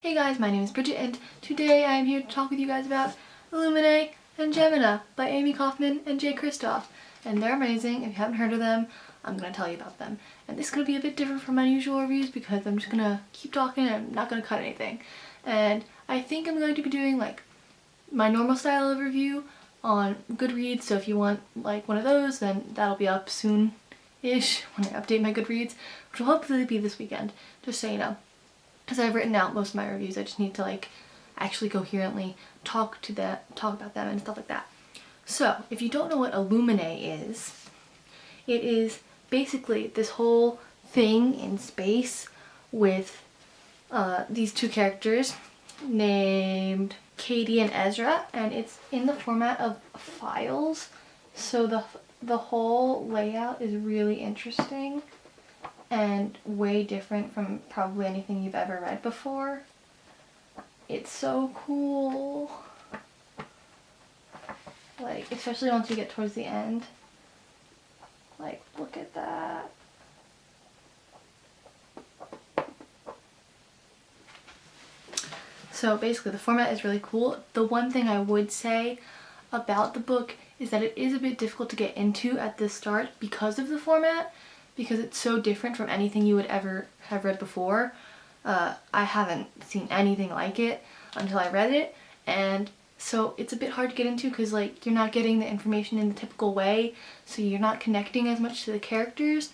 Hey guys, my name is Bridget and today I am here to talk with you guys about Illuminae Gemina by Amie Kaufman and Kristoff. And they're amazing. If you haven't heard of them, I'm going to tell you about them. And this is going to be a bit different from my usual reviews because I'm just going to keep talking and I'm not going to cut anything. And I think I'm going to be doing like my normal style of review on Goodreads, so if you want like one of those, then that'll be up soon-ish when I update my Goodreads, which will hopefully be this weekend, just so you know. Because I've written out most of my reviews, I just need to like actually coherently talk about them and stuff like that. So, if you don't know what Illuminae is, it is basically this whole thing in space with these two characters named Katie and Ezra, and it's in the format of files, so the whole layout is really interesting and way different from probably anything you've ever read before. It's so cool. Like, especially once you get towards the end. Like, look at that. So basically the format is really cool. The one thing I would say about the book is that it is a bit difficult to get into at the start because of the format, because it's so different from anything you would ever have read before. I haven't seen anything like it until I read it, and so it's a bit hard to get into because like you're not getting the information in the typical way, so you're not connecting as much to the characters.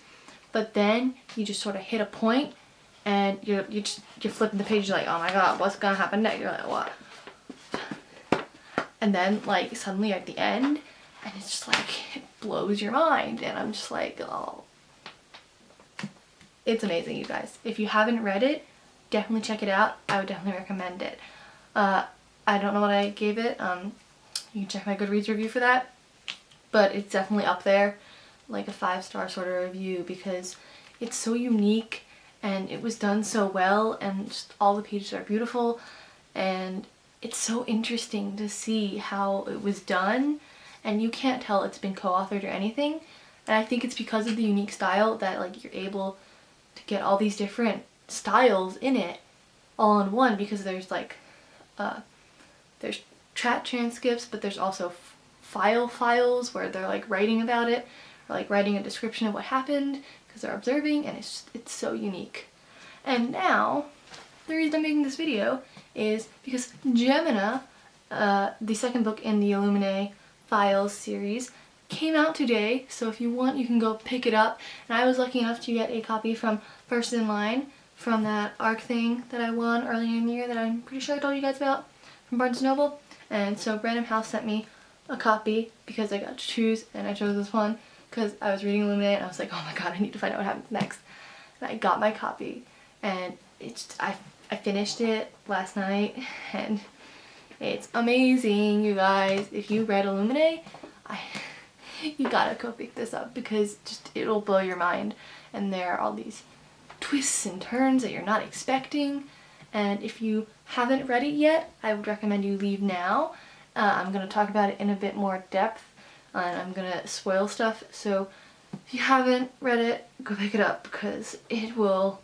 But then you just sort of hit a point and you're flipping the page, you're like, oh my god, what's gonna happen next? You're like, what? And then like suddenly at the end, and it's just like, it blows your mind, and I'm just like, oh. It's amazing, you guys. If you haven't read it, definitely check it out. I would definitely recommend it. I don't know what I gave it. You can check my Goodreads review for that. But it's definitely up there, like a 5-star sort of review, because it's so unique and it was done so well, and just all the pages are beautiful, and it's so interesting to see how it was done, and you can't tell it's been co-authored or anything. And I think it's because of the unique style that like you're able to get all these different styles in it all in one, because there's like there's chat transcripts, but there's also files where they're like writing about it, or like writing a description of what happened because they're observing, and it's so unique. And now the reason I'm making this video is because Gemina, the second book in the Illuminae Files series, came out today, so if you want you can go pick it up. And I was lucky enough to get a copy from First in Line, from that ARC thing that I won earlier in the year that I'm pretty sure I told you guys about, from Barnes & Noble. And so Random House sent me a copy because I got to choose, and I chose this one because I was reading Illuminae and I was like, oh my god, I need to find out what happens next. And I got my copy, and I finished it last night, and it's amazing, you guys. If you read Illuminae, you gotta go pick this up because just it'll blow your mind, and there are all these twists and turns that you're not expecting. And if you haven't read it yet, I would recommend you leave now. I'm gonna talk about it in a bit more depth, and I'm gonna spoil stuff, so if you haven't read it, go pick it up because it will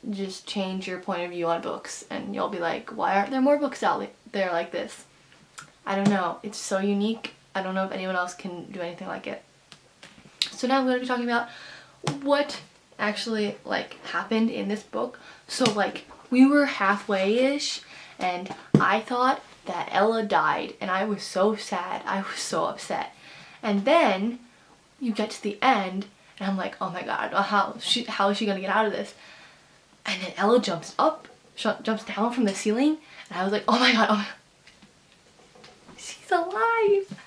just change your point of view on books, and you'll be like, why aren't there more books out there like this? I don't know, it's so unique. I don't know if anyone else can do anything like it. So now I'm going to be talking about what actually like happened in this book. So like we were halfway-ish, and I thought that Ella died, and I was so sad. I was so upset. And then you get to the end, and I'm like, oh my god, how is she going to get out of this? And then Ella jumps down from the ceiling, and I was like, oh my god, she's alive.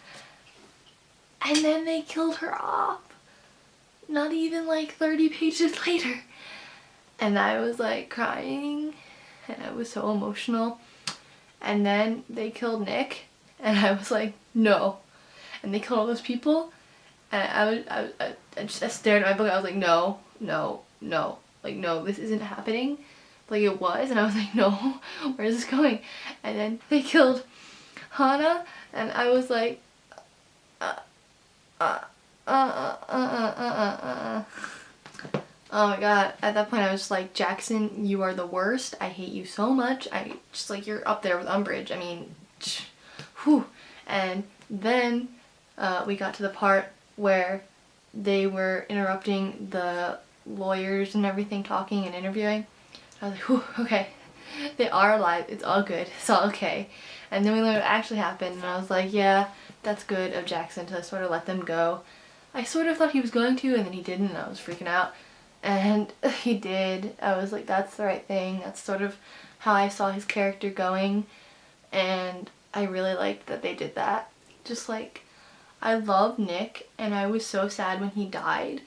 And then they killed her off, not even like 30 pages later. And I was like crying, and I was so emotional. And then they killed Nick, and I was like, no. And they killed all those people, and I stared at my book. I was like, no, no, no, like no, this isn't happening. Like it was, and I was like, no, where is this going? And then they killed Hannah, and I was like, Oh my god, at that point I was just like, Jackson, you are the worst. I hate you so much. I just like, you're up there with Umbridge. I mean, whew. And then we got to the part where they were interrupting the lawyers and everything, talking and interviewing. I was like, whew, okay, they are alive. It's all good. It's all okay. And then we learned what actually happened, and I was like, yeah, that's good of Jackson to sort of let them go. I sort of thought he was going to, and then he didn't, and I was freaking out. And he did. I was like, that's the right thing. That's sort of how I saw his character going, and I really liked that they did that. Just like, I love Nick, and I was so sad when he died,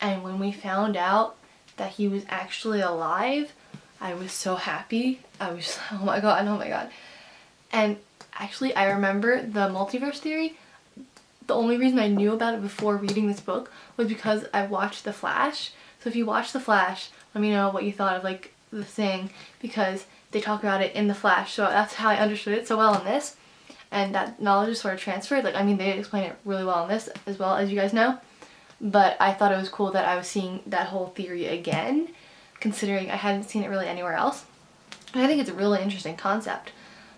and when we found out that he was actually alive, I was so happy. I was, oh my god, oh my god. And actually, I remember the multiverse theory. The only reason I knew about it before reading this book was because I watched The Flash. So if you watch The Flash, let me know what you thought of like the thing, because they talk about it in The Flash. So that's how I understood it so well in this. And that knowledge is sort of transferred. Like, I mean, they explain it really well in this as well, as you guys know. But I thought it was cool that I was seeing that whole theory again, considering I hadn't seen it really anywhere else. And I think it's a really interesting concept.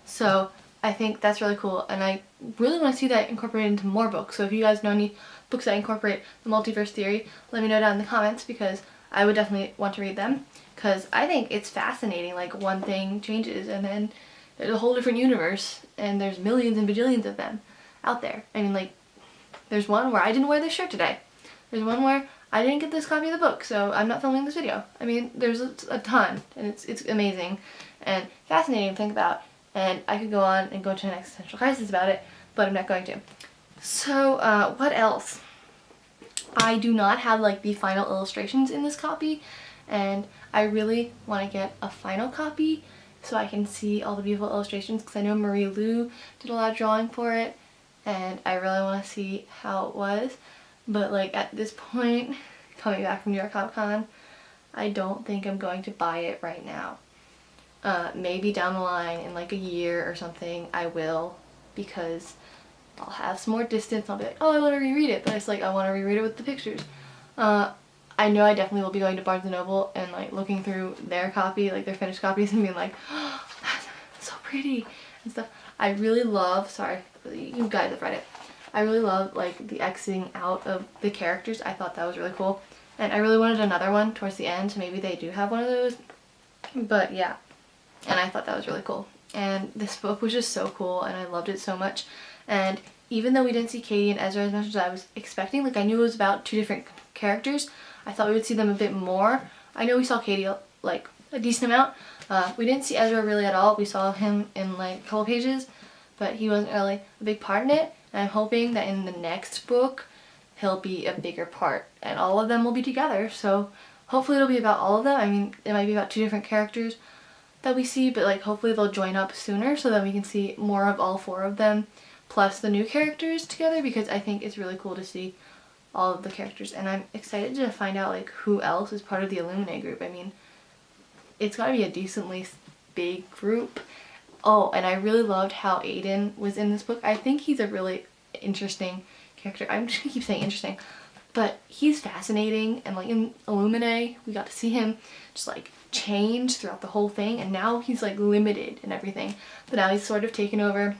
So I think that's really cool, and I really want to see that incorporated into more books. So if you guys know any books that incorporate the multiverse theory, let me know down in the comments, because I would definitely want to read them, because I think it's fascinating. Like, one thing changes and then there's a whole different universe, and there's millions and bajillions of them out there. I mean, like, there's one where I didn't wear this shirt today. There's one where I didn't get this copy of the book, so I'm not filming this video. I mean, there's a ton, and it's amazing and fascinating to think about. And I could go on and go into an existential crisis about it, but I'm not going to. So, what else? I do not have like the final illustrations in this copy, and I really want to get a final copy so I can see all the beautiful illustrations, because I know Marie Lou did a lot of drawing for it, and I really want to see how it was. But like, at this point, coming back from New York Comic Con, I don't think I'm going to buy it right now. Maybe down the line in like a year or something I will, because I'll have some more distance. I'll be like, oh, I want to reread it, but it's like, I want to reread it with the pictures. I know I definitely will be going to Barnes & Noble and like looking through their copy, like their finished copies, and being like, oh, that's so pretty and stuff. I really love, sorry, you guys have read it, I really love like the Xing out of the characters. I thought that was really cool, and I really wanted another one towards the end, so maybe they do have one of those. But yeah, and I thought that was really cool. And this book was just so cool, and I loved it so much. And even though we didn't see Katie and Ezra as much as I was expecting, like, I knew it was about two different characters, I thought we would see them a bit more. I know we saw Katie like a decent amount. We didn't see Ezra really at all. We saw him in like a couple pages, but he wasn't really a big part in it. And I'm hoping that in the next book he'll be a bigger part, and all of them will be together. So hopefully it'll be about all of them. I mean, it might be about two different characters that we see, but like hopefully they'll join up sooner so that we can see more of all four of them plus the new characters together, because I think it's really cool to see all of the characters, and I'm excited to find out like who else is part of the Illuminae group. I mean, it's gotta be a decently big group. Oh, and I really loved how Aiden was in this book. I think he's a really interesting character. I'm just gonna keep saying interesting, but he's fascinating, and like in Illuminae we got to see him just like change throughout the whole thing, and now he's like limited and everything, but now he's sort of taken over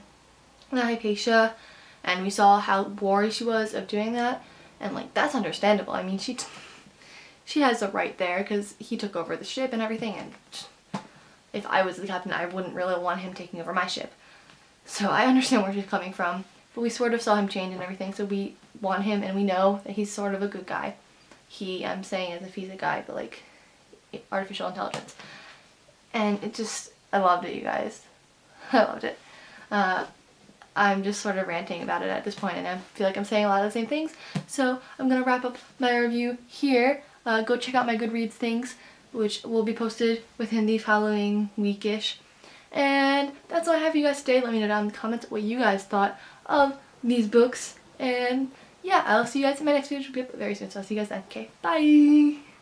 the Hypatia, and we saw how wary she was of doing that, and like that's understandable. I mean, she has a right there because he took over the ship and everything, and if I was the captain I wouldn't really want him taking over my ship. So I understand where she's coming from, but we sort of saw him change and everything, so we want him, and we know that he's sort of a good guy. I'm saying as if he's a guy, but like artificial intelligence. And it just, I loved it, you guys. I loved it. I'm just sort of ranting about it at this point, and I feel like I'm saying a lot of the same things, so I'm gonna wrap up my review here. Go check out my Goodreads things, which will be posted within the following weekish. And that's all I have for you guys today. Let me know down in the comments what you guys thought of these books, and yeah, I'll see you guys in my next video, which will be up very soon, so I'll see you guys then. Okay, bye!